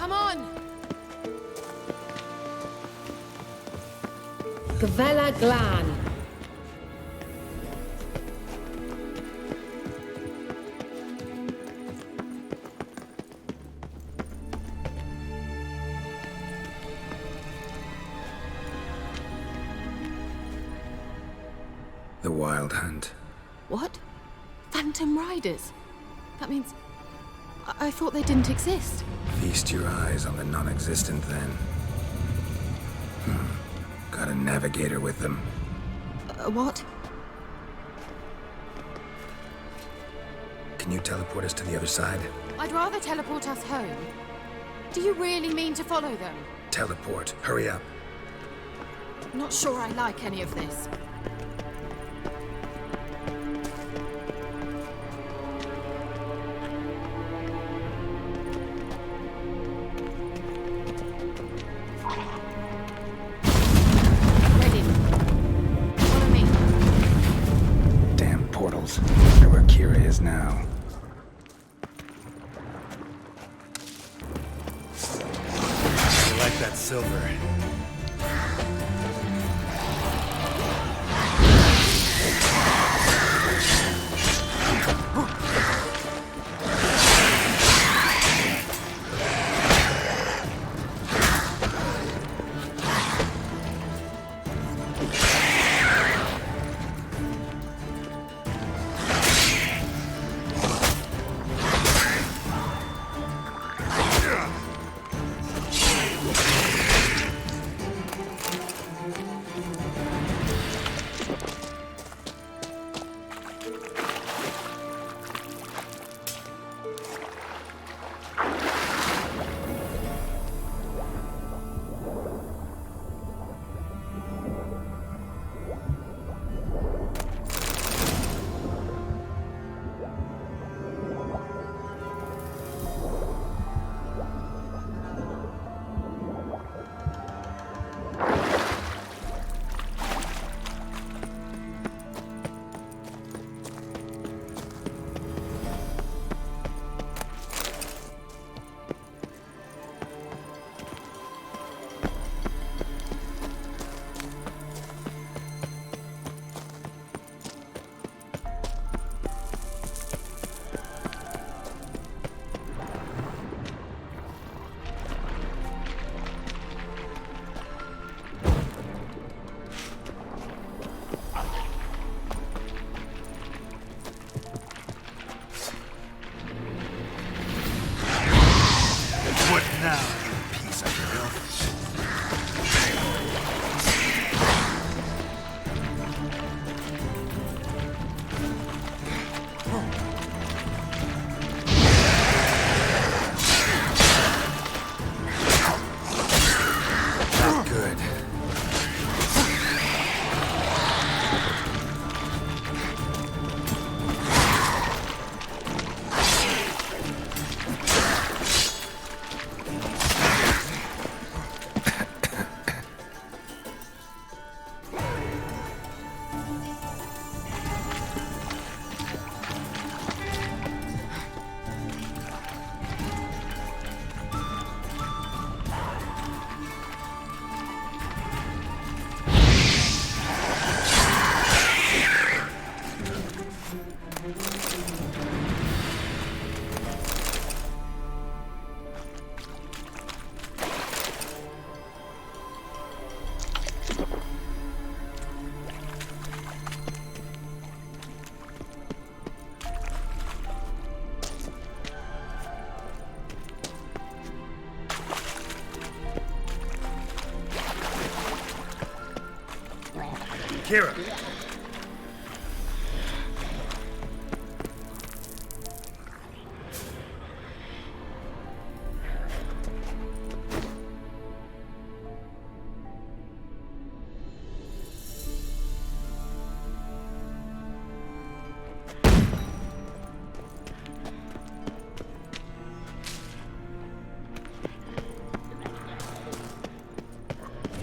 Come on! Gavella Glan. The Wild Hunt. What? Phantom Riders? That means... I thought they didn't exist. Feast your eyes on the non-existent then. Got a navigator with them. What? Can you teleport us to the other side? I'd rather teleport us home. Do you really mean to follow them? Teleport. Hurry up. Not sure I like any of this. Ready. Follow me. Damn portals. Wonder where Kira is now. I like that silver. What now, you piece of filth? Not good. Kira!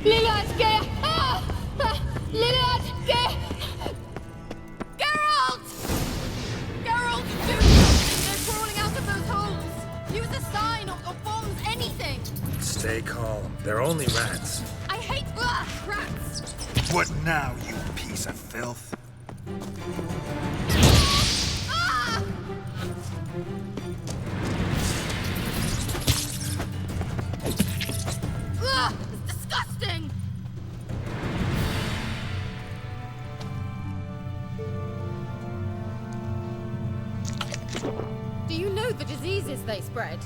Lillian, get! Lillian, get! Geralt! Geralt, do something! They're crawling out of those holes! Use a sign or bombs, anything! Stay calm. They're only rats. I hate rats! What now, you piece of filth? Ah! Ugh, it's disgusting! Do you know the diseases they spread?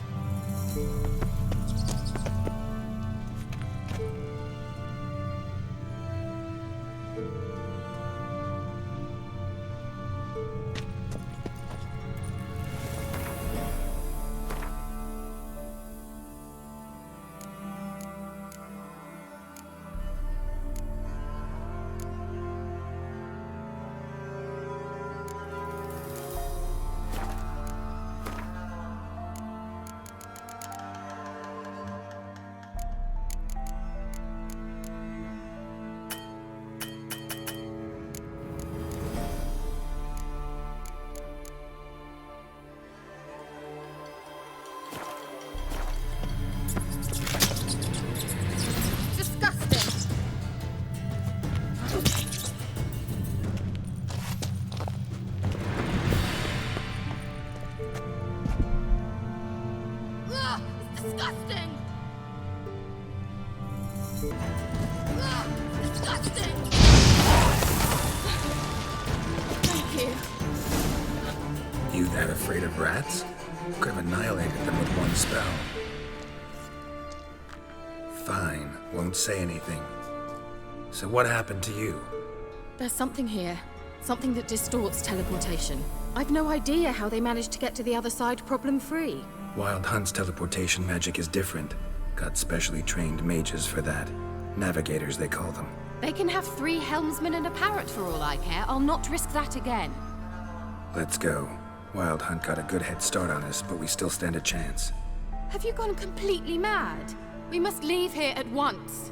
Disgusting! Ugh, it's disgusting! Ugh, disgusting! Thank you. You that afraid of rats? Could have annihilated them with one spell. Fine, won't say anything. So what happened to you? There's something here. Something that distorts teleportation. I've no idea how they managed to get to the other side problem-free. Wild Hunt's teleportation magic is different. Got specially trained mages for that. Navigators, they call them. They can have 3 helmsmen and a parrot for all I care. I'll not risk that again. Let's go. Wild Hunt got a good head start on us, but we still stand a chance. Have you gone completely mad? We must leave here at once.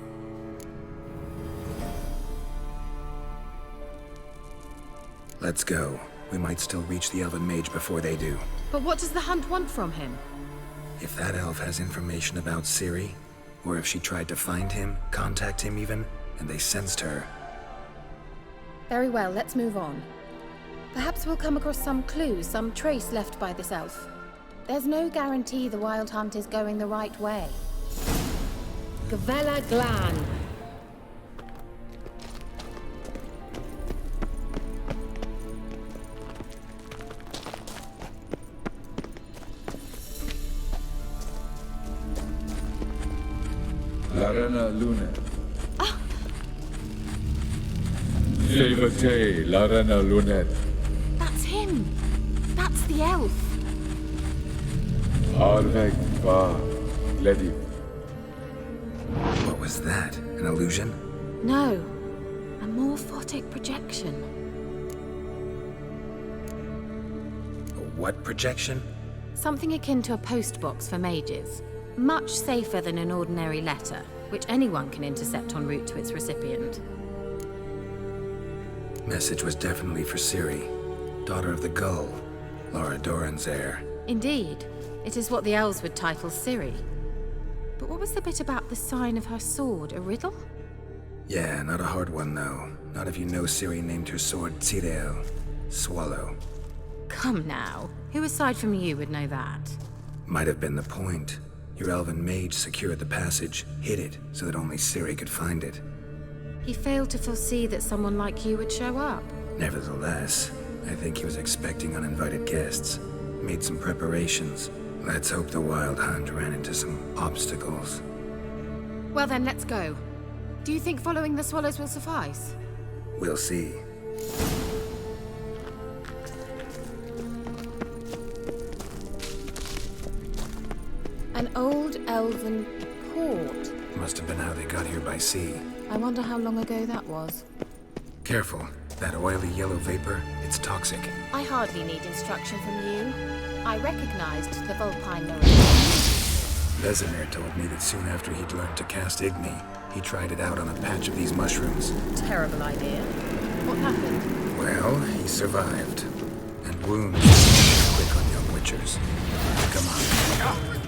Let's go. We might still reach the Elven Mage before they do. But what does the Hunt want from him? If that elf has information about Ciri, or if she tried to find him, contact him even, and they sensed her. Very well, let's move on. Perhaps we'll come across some clues, some trace left by this elf. There's no guarantee the Wild Hunt is going the right way. Gavella Glan. Larena Lunet. Sevate Larena Lunet. That's him! That's the elf! Arvek Va Ledi. What was that? An illusion? No. A morphotic projection. A what projection? Something akin to a postbox for mages. Much safer than an ordinary letter, which anyone can intercept en route to its recipient. Message was definitely for Ciri, daughter of the Gull, Lara Doran's heir. Indeed. It is what the elves would title Ciri. But what was the bit about the sign of her sword? A riddle? Yeah, not a hard one though. Not if you know Ciri named her sword Tirel, Swallow. Come now. Who aside from you would know that? Might have been the point. Your elven mage secured the passage, hid it, so that only Ciri could find it. He failed to foresee that someone like you would show up. Nevertheless, I think he was expecting uninvited guests. Made some preparations. Let's hope the Wild Hunt ran into some obstacles. Well then, let's go. Do you think following the swallows will suffice? We'll see. An old elven port. Must have been how they got here by sea. I wonder how long ago that was. Careful. That oily yellow vapor, it's toxic. I hardly need instruction from you. I recognized the Vulpine Marine. Vesemir told me that soon after he'd learned to cast Igni, he tried it out on a patch of these mushrooms. Terrible idea. What happened? Well, he survived. And wounds quick on young witchers. Come on.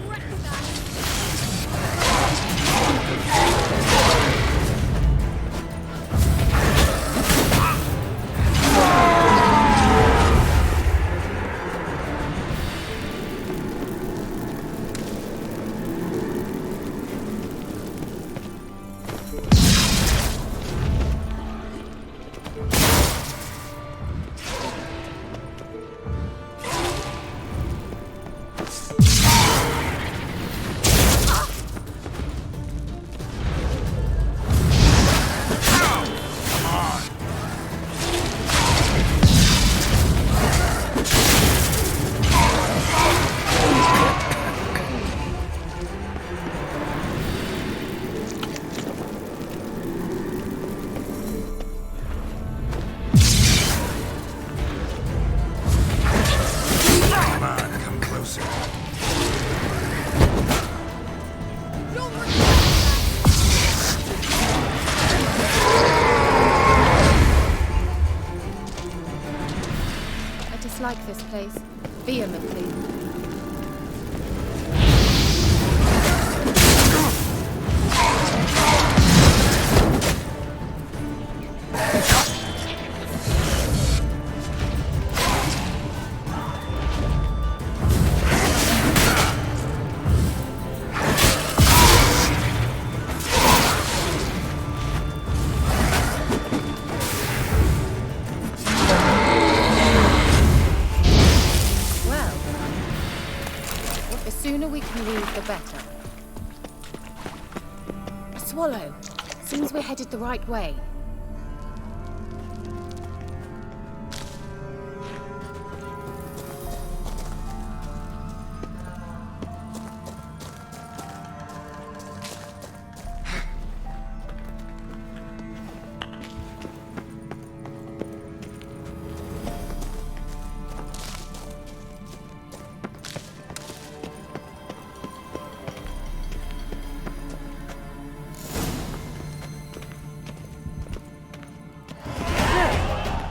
I dislike this place vehemently. The sooner we can leave, the better. A swallow. Seems we're headed the right way.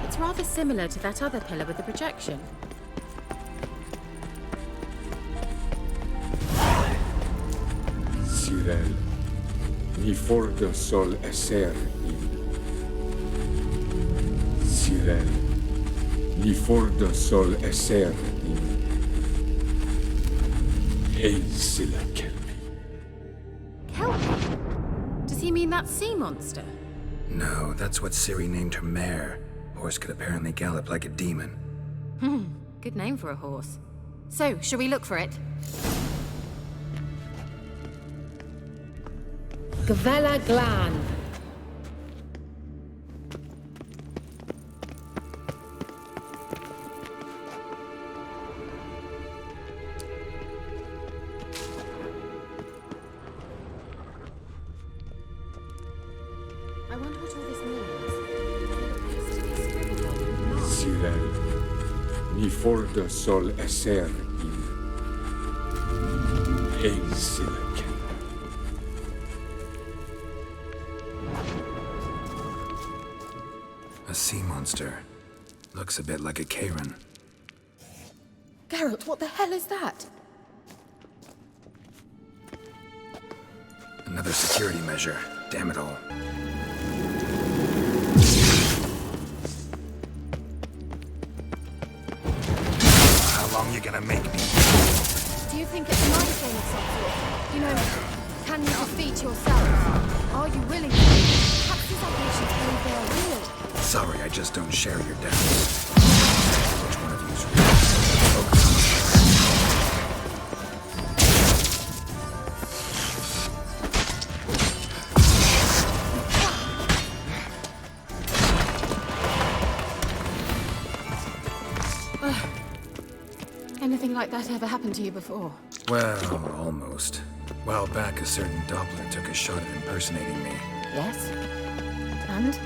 It's rather similar to that other pillar with the projection. Sirel, ni fordo sol esser in. Sirel, ni fordo sol esser in. Ein silla kelpi. Kelpie? Does he mean that sea monster? No, that's what Ciri named her mare. Horse could apparently gallop like a demon. Good name for a horse. So, shall we look for it? Gavella Glan. I wonder what all this means. Sirel, ni fordo sol esser in. Ein silla kelpi. A sea monster. Looks a bit like a Karen. Geralt, what the hell is that? Another security measure. Damn it all. How long you gonna make me? Do you think it's a mind game of some sort? You know, can you defeat yourself? Are you willing to? Perhaps these ambitions believe they are real. Sorry, I just don't share your doubts. Which one of you's real? Focus on Anything like that ever happened to you before? Well, almost. While back, a certain Doppler took a shot at impersonating me. Yes. And?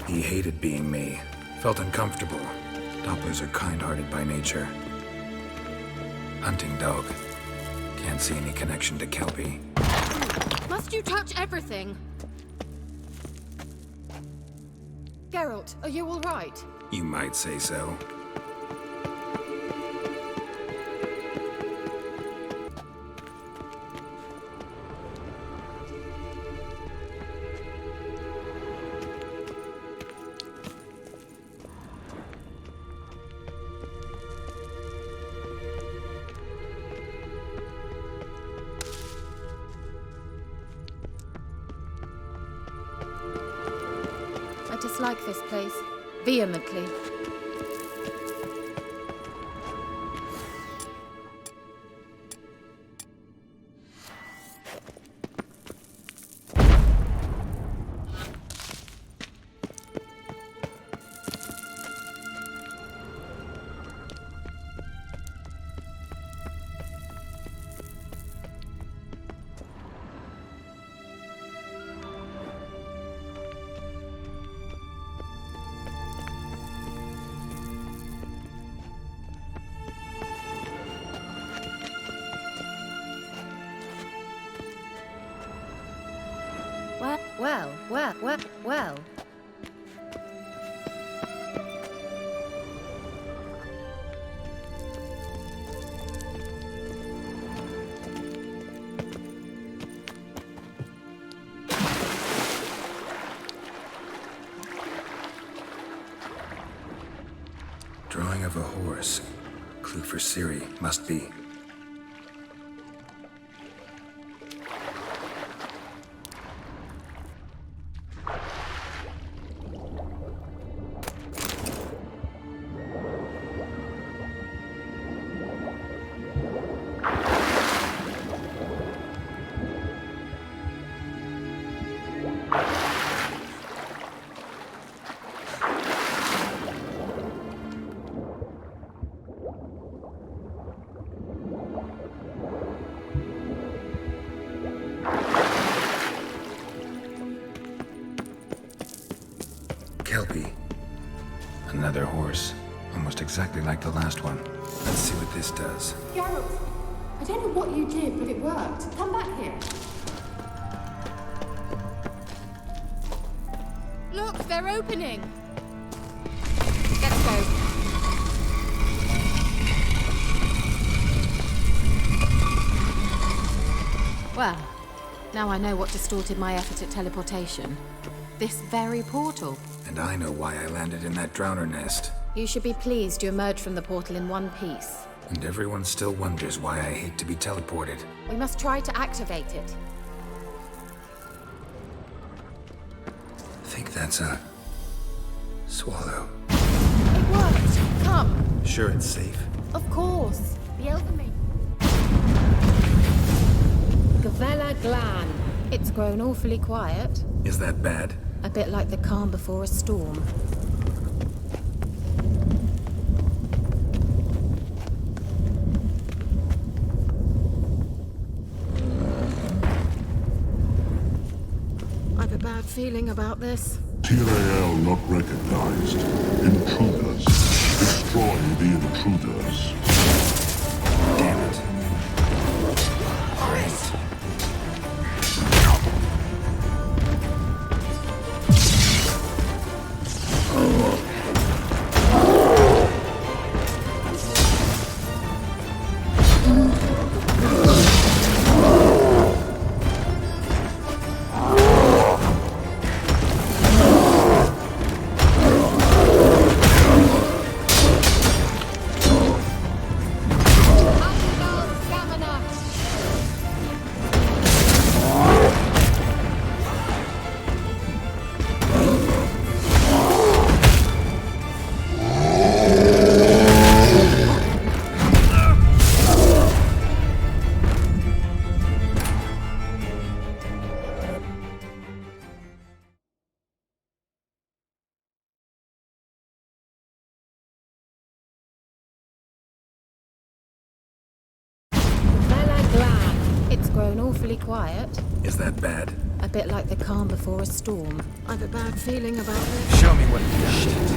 He hated being me. Felt uncomfortable. Dopplers are kind-hearted by nature. Hunting dog. Can't see any connection to Kelpie. Must you touch everything? Geralt, are you all right? You might say so. I dislike this place vehemently. well. Drawing of a horse. Clue for Ciri, must be. Kelpie. Another horse. Almost exactly like the last one. Let's see what this does. Geralt, I don't know what you did, but it worked. Come back here. Look, they're opening! Let's go. Well, now I know what distorted my effort at teleportation. This very portal. And I know why I landed in that drowner nest. You should be pleased you emerged from the portal in one piece. And everyone still wonders why I hate to be teleported. We must try to activate it. I think that's a... swallow. It worked! Come! Sure it's safe? Of course! The Elven Gavella Glan. It's grown awfully quiet. Is that bad? A bit like the calm before a storm. I've a bad feeling about this. Tyrael not recognized. Intruders. Destroy the intruders. Damn it. Great. Grown awfully quiet. Is that bad? A bit like the calm before a storm. I've a bad feeling about this. Show me what you got.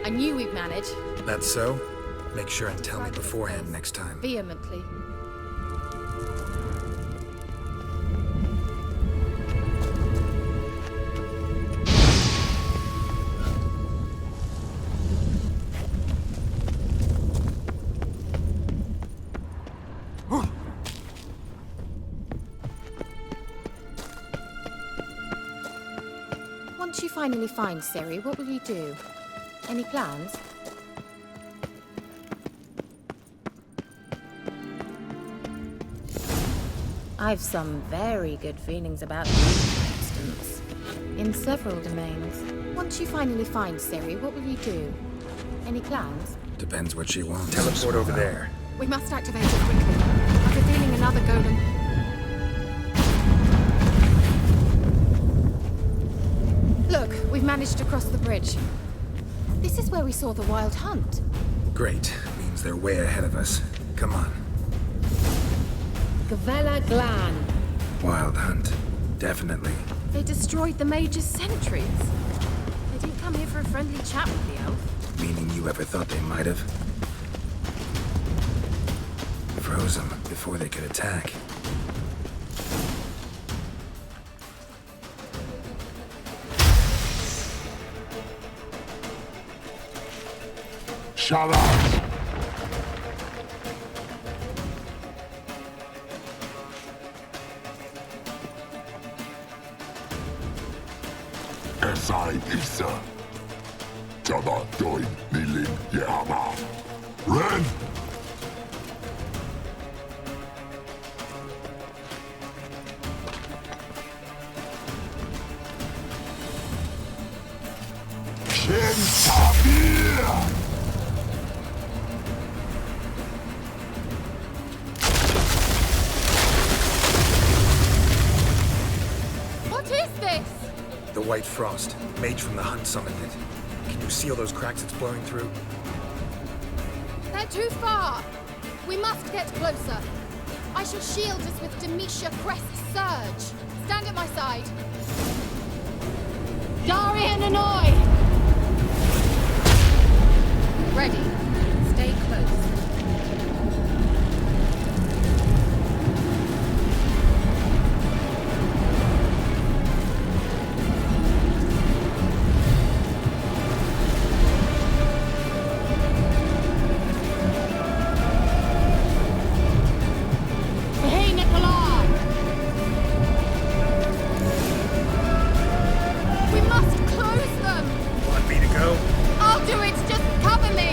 I knew we'd manage. That's so? Make sure and tell me beforehand next time. Vehemently. Once you finally find Ciri, what will you do? Any plans? I've some very good feelings about you, for instance. In several domains. Once you finally find Ciri, what will you do? Any plans? Depends what she wants. Teleport over there. We must activate it quickly. I've a feeling another golem... Look, we've managed to cross the bridge. This is where we saw the Wild Hunt. Great. Means they're way ahead of us. Come on. Gavella Glan. Wild Hunt. Definitely. They destroyed the Mage's sentries. They didn't come here for a friendly chat with the elf. Meaning you ever thought they might have? Froze them before they could attack. Shut up! Esai Isa. Jada Doin Nilin Yama. Ren! Shin Tabir! What is this? The White Frost. Mage from the Hunt summoned it. Can you see all those cracks it's blowing through? They're too far. We must get closer. I shall shield us with Demetia Crest's Surge. Stand at my side. Darian Annoy! Ready. Stay close. Hey, Nicola! We must close them. Want me to go? I'll do it. Just cover me.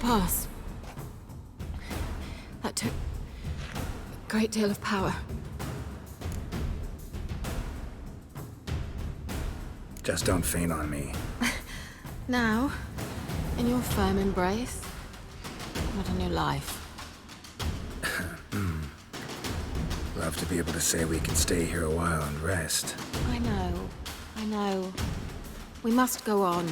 pass. That took a great deal of power. Just don't faint on me. Now, in your firm embrace, what a new life. Love to be able to say we can stay here a while and rest. I know. We must go on.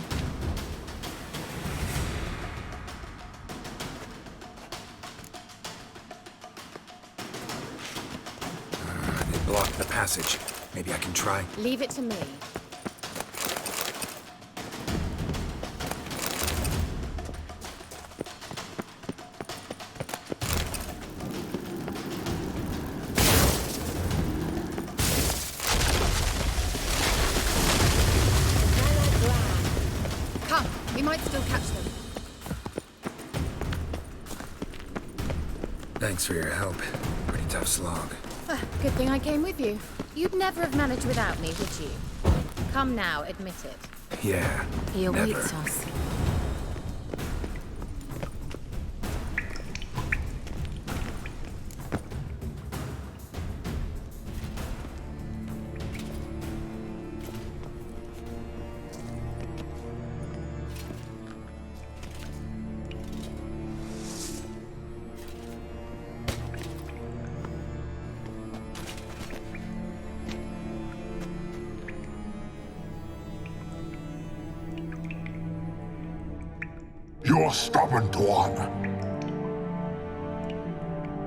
They blocked the passage. Maybe I can try. Leave it to me. Come, we might still catch them. Thanks for your help. Pretty tough slog. Good thing I came with you. You'd never have managed without me, would you? Come now, admit it. Yeah. He awaits never. us. You're stubborn one.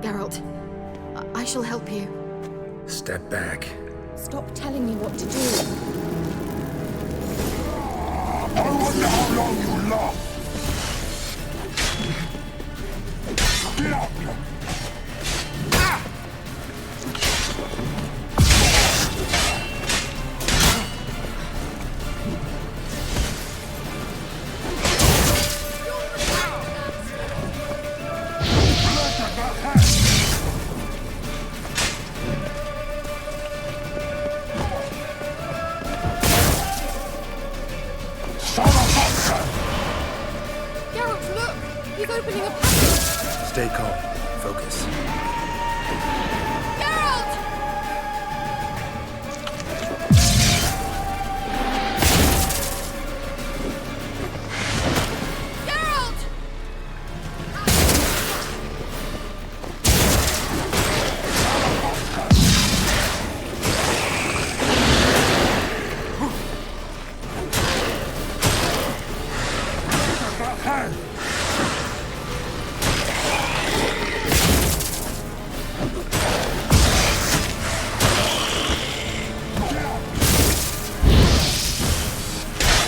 Geralt, I shall help you. Step back. Stop telling me what to do. I wonder how long you last. Get up! Geralt, look! He's opening a passage! Stay calm. Focus. Geralt! Geralt!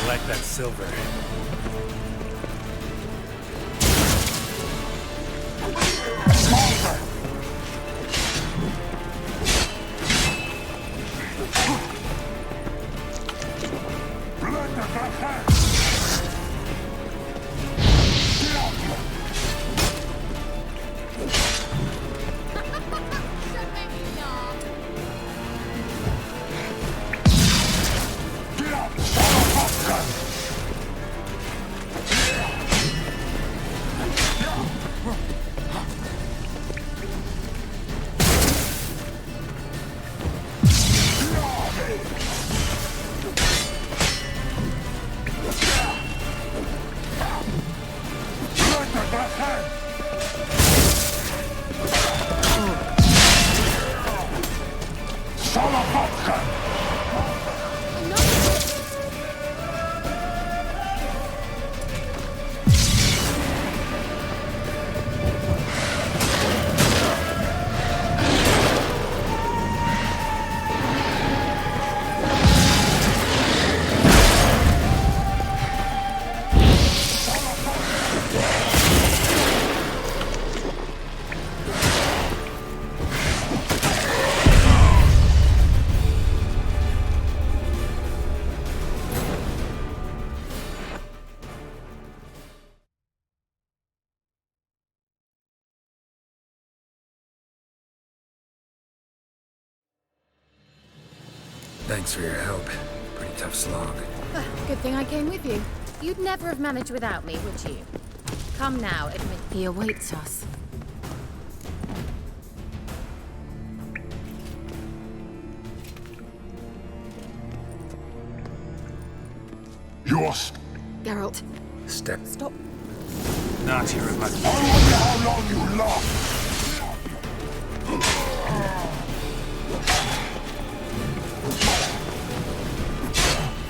Collect that silver. Thanks for your help. Pretty tough slog. Good thing I came with you. You'd never have managed without me, would you? Come now, admit. He awaits us. You're Geralt, Step. Stop. Not here in my... I wonder how long you last.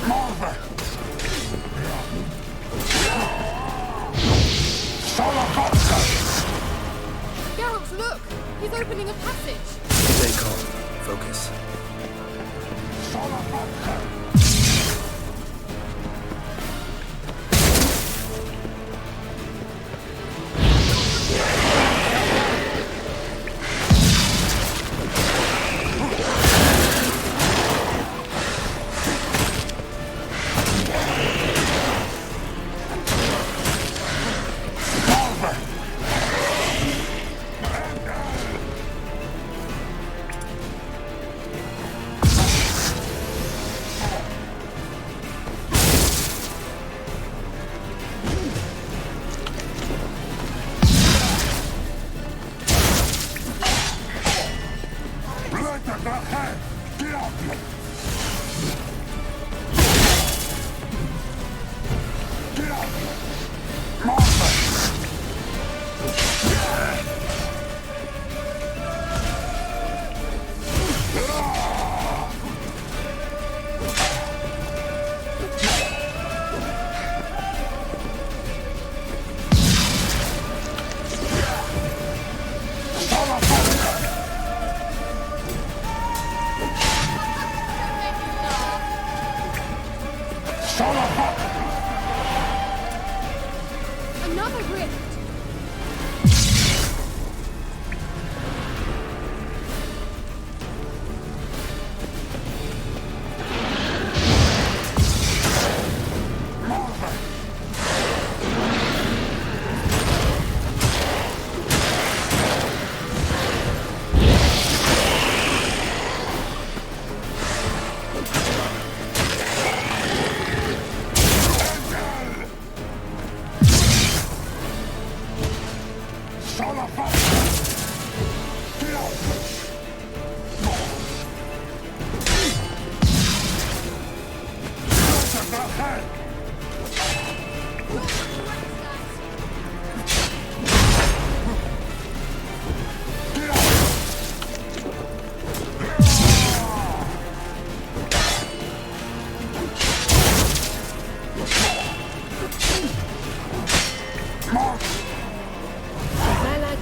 Marvin! Salamanca! Geralt, look! He's opening a passage! Stay calm. Focus. Salamanca! Another rift!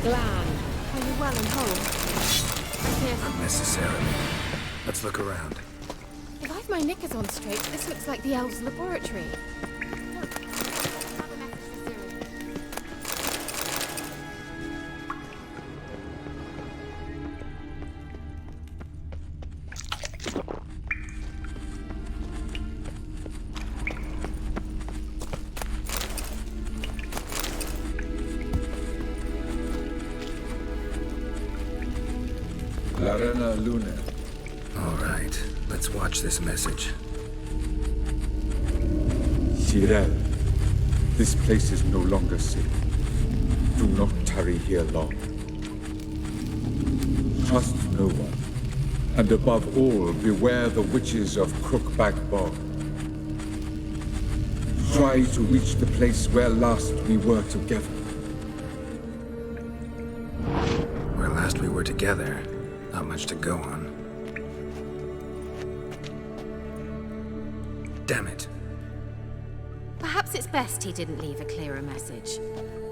Are you well and whole? Here. Unnecessarily. Let's look around. If I've my knickers on straight, this looks like the elves' laboratory. Look, another message for Ciri. Larena Lune. All right. Let's watch this message. Cyril, this place is no longer safe. Do not tarry here long. Trust no one. And above all, beware the witches of Crookback Bog. Try to reach the place where last we were together. Where last we were together, not much to go on. Damn it. Perhaps it's best he didn't leave a clearer message.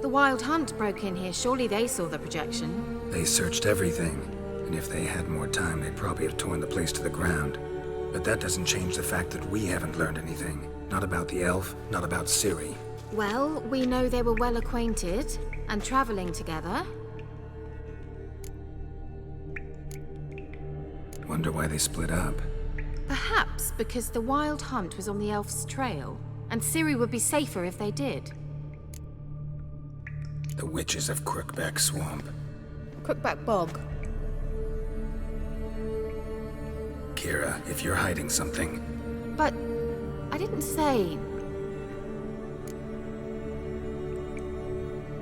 The Wild Hunt broke in here. Surely they saw the projection. They searched everything, and if they had more time, they'd probably have torn the place to the ground. But that doesn't change the fact that we haven't learned anything. Not about the elf, not about Ciri. Well, we know they were well acquainted and traveling together. Wonder why they split up. Perhaps because the Wild Hunt was on the elf's trail, and Ciri would be safer if they did. The witches of Crookback Swamp. Crookback Bog. Kira, if you're hiding something, But I didn't say.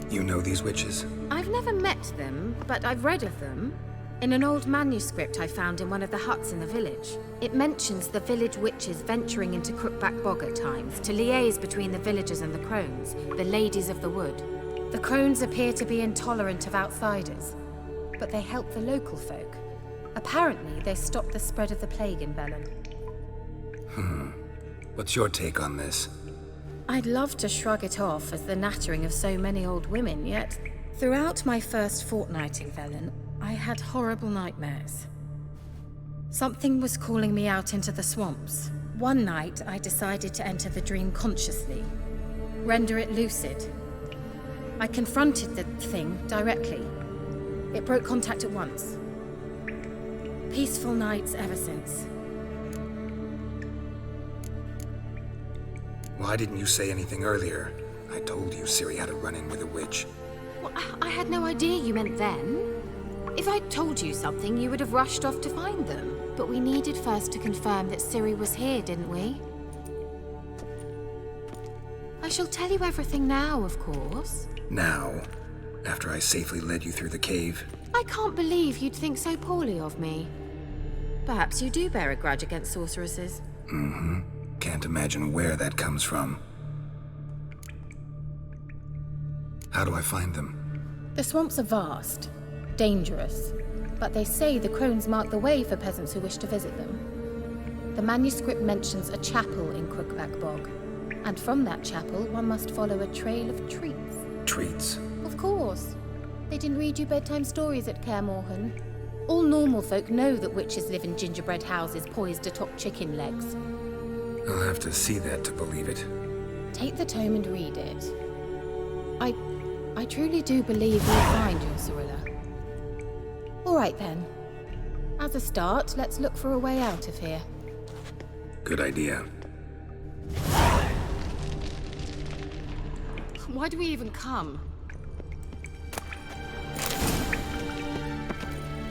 You know these witches? I've never met them, but I've read of them. In an old manuscript I found in one of the huts in the village. It mentions the village witches venturing into Crookback Bog at times to liaise between the villagers and the crones, the ladies of the wood. The crones appear to be intolerant of outsiders, but they help the local folk. Apparently, they stopped the spread of the plague in Velen. What's your take on this? I'd love to shrug it off as the nattering of so many old women, yet throughout my first fortnight in Velen, I had horrible nightmares. Something was calling me out into the swamps. One night, I decided to enter the dream consciously, render it lucid. I confronted the thing directly. It broke contact at once. Peaceful nights ever since. Why didn't you say anything earlier? I told you Ciri had a run-in with a witch. Well, I had no idea you meant then. If I'd told you something, you would have rushed off to find them. But we needed first to confirm that Ciri was here, didn't we? I shall tell you everything now, of course. Now? After I safely led you through the cave? I can't believe you'd think so poorly of me. Perhaps you do bear a grudge against sorceresses. Can't imagine where that comes from. How do I find them? The swamps are vast, dangerous, but they say the crones mark the way for peasants who wish to visit them. The manuscript mentions a chapel in Crookback Bog, and from that chapel one must follow a trail of treats. Treats? Of course. They didn't read you bedtime stories at Kaer Morhen. All normal folk know that witches live in gingerbread houses poised atop chicken legs. I'll have to see that to believe it. Take the tome and read it. I truly do believe you'll find your Cirilla. All right then. As a start, let's look for a way out of here. Good idea. Why do we even come?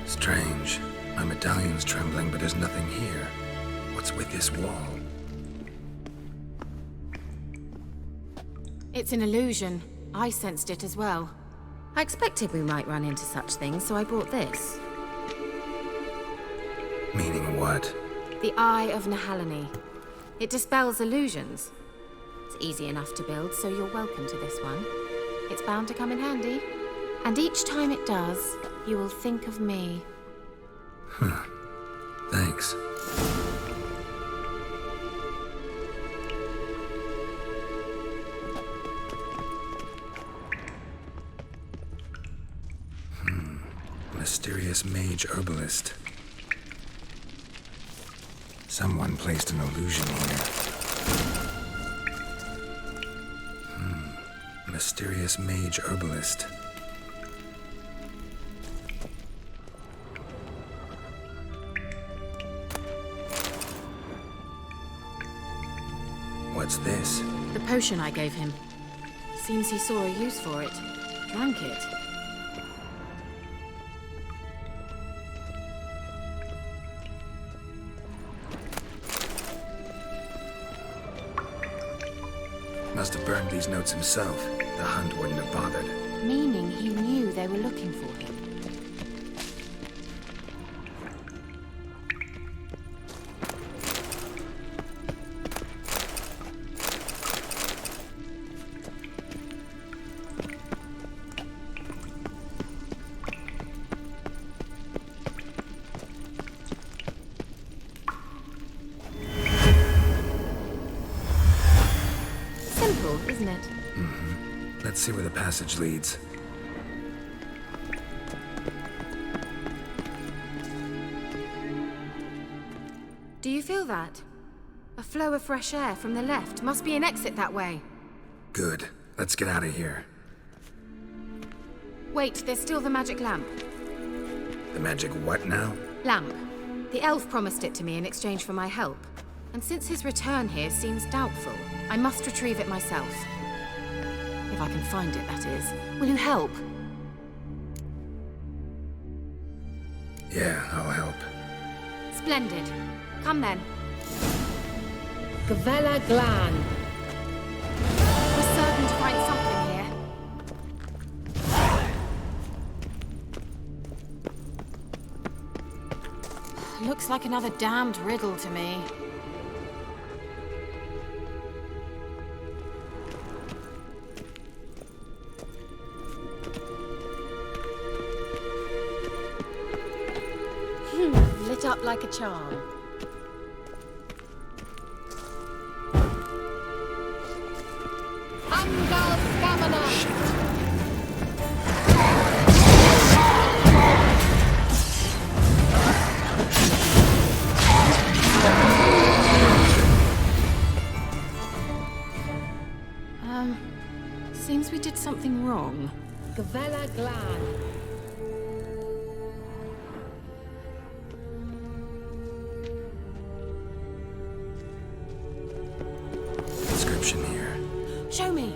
Strange. My medallion's trembling, but there's nothing here. What's with this wall? It's an illusion. I sensed it as well. I expected we might run into such things, so I brought this. Meaning what? The Eye of Nehaleni. It dispels illusions. It's easy enough to build, so you're welcome to this one. It's bound to come in handy. And each time it does, you will think of me. Thanks. Mysterious mage herbalist. Someone placed an illusion here. Mysterious mage herbalist. What's this? The potion I gave him. Seems he saw a use for it. Drank it. Must have burned these notes himself. The Hunt wouldn't have bothered. Meaning he knew they were looking for him. Simple, isn't it? Let's see where the passage leads. Do you feel that? A flow of fresh air from the left. Must be an exit that way. Good. Let's get out of here. Wait, there's still the magic lamp. The magic what now? Lamp. The elf promised it to me in exchange for my help. And since his return here seems doubtful, I must retrieve it myself. If I can find it, that is. Will you help? Yeah, I'll help. Splendid. Come then. Gavella Glan. We're certain to find something here. Looks like another damned riddle to me. Lit up like a charm. Angal Scavana! Seems we did something wrong. Gavella Glan. Inscription here. Show me!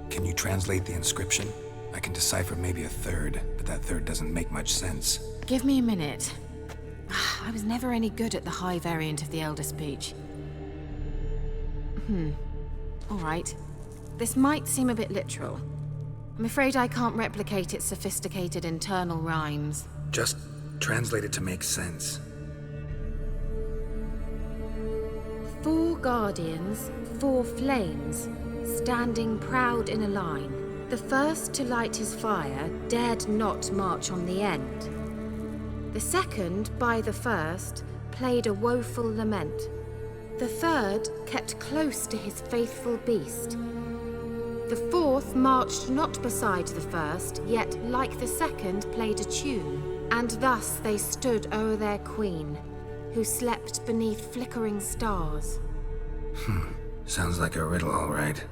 Can you translate the inscription? I can decipher maybe a third, but that third doesn't make much sense. Give me a minute. I was never any good at the high variant of the Elder speech. All right. This might seem a bit literal. I'm afraid I can't replicate its sophisticated internal rhymes. Just translate it to make sense. 4 guardians, 4 flames, standing proud in a line. The first to light his fire dared not march on the end. The second, by the first, played a woeful lament. The third kept close to his faithful beast. The fourth marched not beside the first, yet like the second played a tune. And thus they stood o'er their queen, who slept beneath flickering stars. Sounds like a riddle, all right.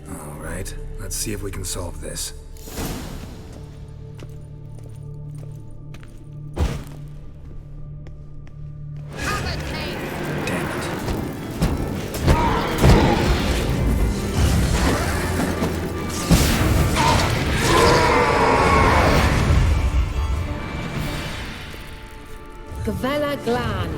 All right, let's see if we can solve this. Damn it. Gavella Glan.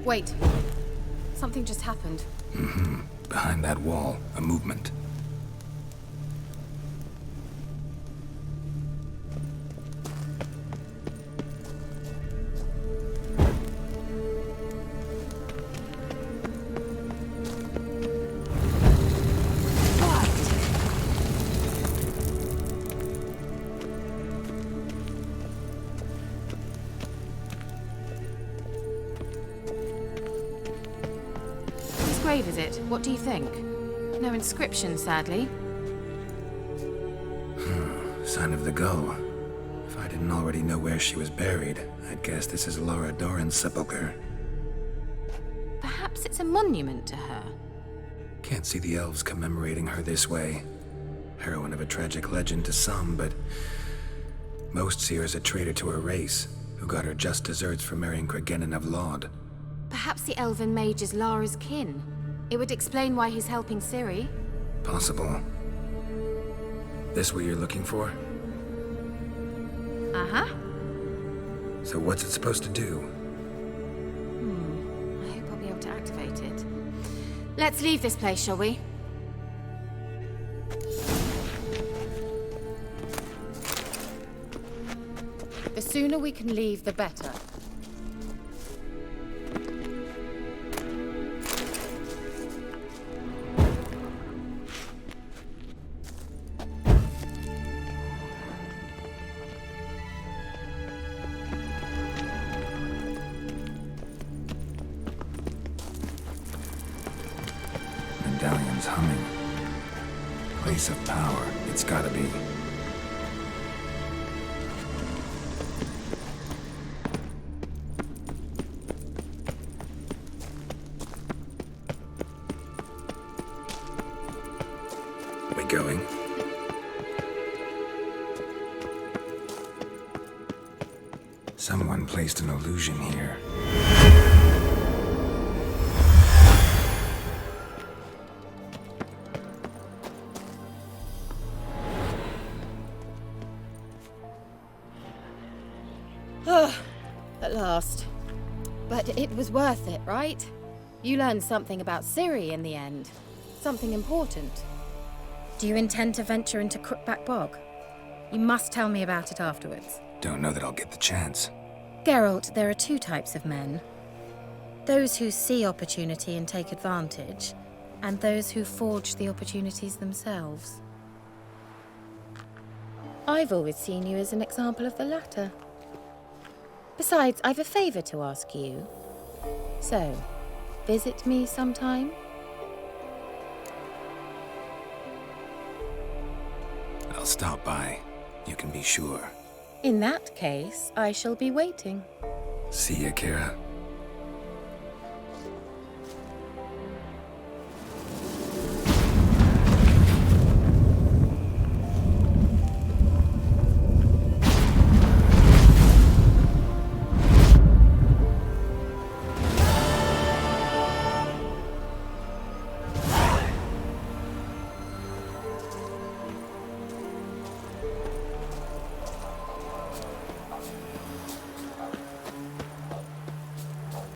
Wait. Something just happened. Behind that wall, a movement. Whose grave is it? What do you think? No inscription, sadly. Sign of the gull. If I didn't already know where she was buried, I'd guess this is Laura Doran's sepulcher. Perhaps it's a monument to her. Can't see the elves commemorating her this way. Heroine of a tragic legend to some, but most see her as a traitor to her race, who got her just deserts for marrying Cregennan of Laud. Perhaps the elven mage is Lara's kin. It would explain why he's helping Ciri. Possible. This what you're looking for? Uh-huh. So what's it supposed to do? I hope I'll be able to activate it. Let's leave this place, shall we? The sooner we can leave, the better. Medallion's humming. Place of power. It's gotta be. We going? Someone placed an illusion here. At last. But it was worth it, right? You learned something about Ciri in the end. Something important. Do you intend to venture into Crookback Bog? You must tell me about it afterwards. Don't know that I'll get the chance. Geralt, there are two types of men. Those who see opportunity and take advantage, and those who forge the opportunities themselves. I've always seen you as an example of the latter. Besides, I've a favor to ask you. So, visit me sometime? I'll stop by. You can be sure. In that case, I shall be waiting. See ya, Kira.